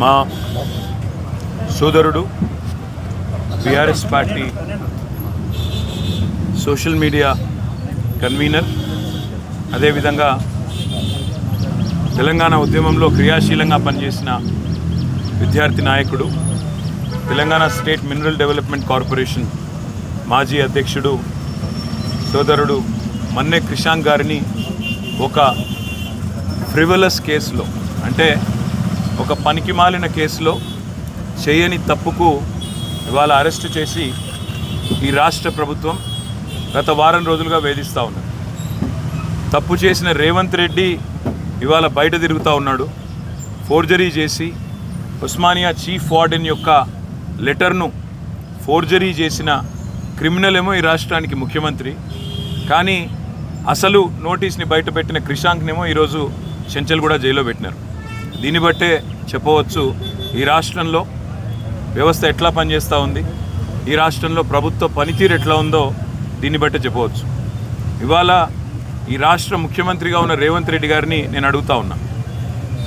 మా సోదరుడు BRS party social media convener, అదేవిధంగా తెలంగాణ ఉద్యమంలో క్రియాశీలంగా పనిచేసిన విద్యార్థి నాయకుడు, Telangana state mineral development corporation మాజీ అధ్యక్షుడు సోదరుడు మన్నె క్రిషాంక్ గారిని ఒక ఫ్రివలస్ కేసులో, అంటే ఒక పనికిమాలిన కేసులో చేయని తప్పుకు ఇవాళ అరెస్టు చేసి ఈ రాష్ట్ర ప్రభుత్వం గత వారం రోజులుగా వేధిస్తూ ఉన్నది. తప్పు చేసిన రేవంత్ రెడ్డి ఇవాళ బయట తిరుగుతూ ఉన్నాడు. ఫోర్జరీ చేసి ఉస్మానియా చీఫ్ వార్డెన్ యొక్క లెటర్ను ఫోర్జరీ చేసిన క్రిమినల్ ఏమో ఈ రాష్ట్రానికి ముఖ్యమంత్రి, కానీ అసలు నోటీస్ని బయటపెట్టిన క్రిషాంక్నేమో ఈరోజు చెంచల్గూడ జైల్లో పెట్టినారు. దీన్ని బట్టే చెప్పవచ్చు ఈ రాష్ట్రంలో వ్యవస్థ ఎట్లా పనిచేస్తూ ఉంది, ఈ రాష్ట్రంలో ప్రభుత్వ పనితీరు ఎట్లా ఉందో దీన్ని బట్టే చెప్పవచ్చు. ఇవాళ ఈ రాష్ట్ర ముఖ్యమంత్రిగా ఉన్న రేవంత్ రెడ్డి గారిని నేను అడుగుతా ఉన్నా,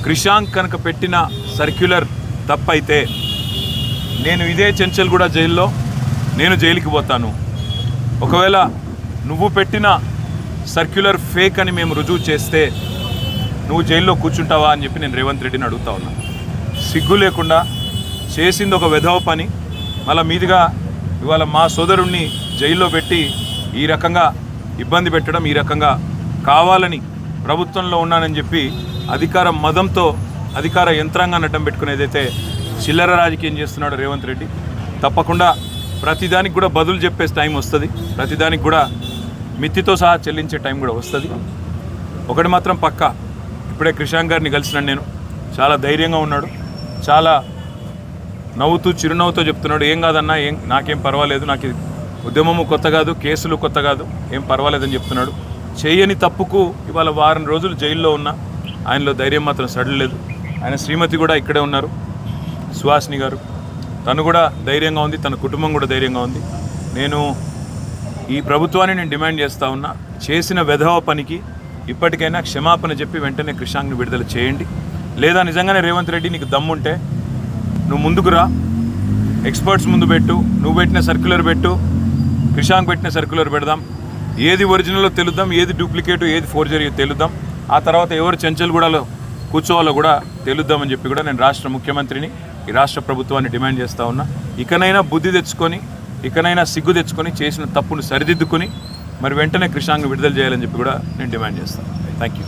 క్రిషాంక్ కనుక పెట్టిన సర్క్యులర్ తప్పైతే నేను ఇదే చెంచల్గూడ జైల్లో నేను జైలుకి పోతాను. ఒకవేళ నువ్వు పెట్టిన సర్క్యులర్ ఫేక్ అని మేము రుజువు చేస్తే నువ్వు జైల్లో కూర్చుంటావా అని చెప్పి నేను రేవంత్ రెడ్డిని అడుగుతా ఉన్నా. సిగ్గు లేకుండా చేసింది ఒక వెధవ పని, మళ్ళీ మీదుగా ఇవాళ మా సోదరుణ్ణి జైల్లో పెట్టి ఈ రకంగా ఇబ్బంది పెట్టడం, ఈ రకంగా కావాలని ప్రభుత్వంలో ఉన్నానని చెప్పి అధికార మదంతో అధికార యంత్రాంగాన్ని అడ్డం పెట్టుకునేదైతే చిల్లర రాజకీయం చేస్తున్నాడు రేవంత్ రెడ్డి. తప్పకుండా ప్రతిదానికి కూడా బదులు చెప్పే టైం వస్తుంది, ప్రతిదానికి కూడా మిత్తితో సహా చెల్లించే టైం కూడా వస్తుంది. ఒకటి మాత్రం పక్కా, ఇప్పుడే క్రిషాంక్ గారిని కలిసినాను నేను. చాలా ధైర్యంగా ఉన్నాడు, చాలా నవ్వుతూ చిరునవ్వుతో చెప్తున్నాడు, ఏం కాదన్నా, నాకేం పర్వాలేదు, నాకు ఉద్యమము కొత్త కాదు, కేసులు కొత్త కాదు, ఏం పర్వాలేదని చెప్తున్నాడు. చేయని తప్పుకు ఇవాళ వారం రోజులు జైల్లో ఉన్నా ఆయనలో ధైర్యం మాత్రం సడలేదు. ఆయన శ్రీమతి కూడా ఇక్కడే ఉన్నారు, సుహాసిని గారు, తను కూడా ధైర్యంగా ఉంది, తన కుటుంబం కూడా ధైర్యంగా ఉంది. నేను ఈ ప్రభుత్వాన్ని నేను డిమాండ్ చేస్తూ ఉన్నా, చేసిన వెధవ పనికి ఇప్పటికైనా క్షమాపణ చెప్పి వెంటనే క్రిషాంక్ని విడుదల చేయండి. లేదా నిజంగానే రేవంత్ రెడ్డి నీకు దమ్ముంటే నువ్వు ముందుకు రా, ఎక్స్పర్ట్స్ ముందు పెట్టు, నువ్వు పెట్టిన సర్క్యులర్ పెట్టు, క్రిషాంక్ పెట్టిన సర్క్యులర్ పెడదాం, ఏది ఒరిజినల్లో తెలుద్దాం, ఏది డూప్లికేటు, ఏది ఫోర్జరీ తెలుద్దాం. ఆ తర్వాత ఎవరు చెంచల్గూడలో కూర్చోవాలో కూడా తెలుద్దామని చెప్పి కూడా నేను రాష్ట్ర ముఖ్యమంత్రిని, ఈ రాష్ట్ర ప్రభుత్వాన్ని డిమాండ్ చేస్తూ ఉన్నా. ఇకనైనా బుద్ధి తెచ్చుకొని, ఇకనైనా సిగ్గు తెచ్చుకొని, చేసిన తప్పును సరిదిద్దుకొని మరి వెంటనే క్రిషాంక్ని విడుదల చేయాలని చెప్పి కూడా నేను డిమాండ్ చేస్తాను. Thank you.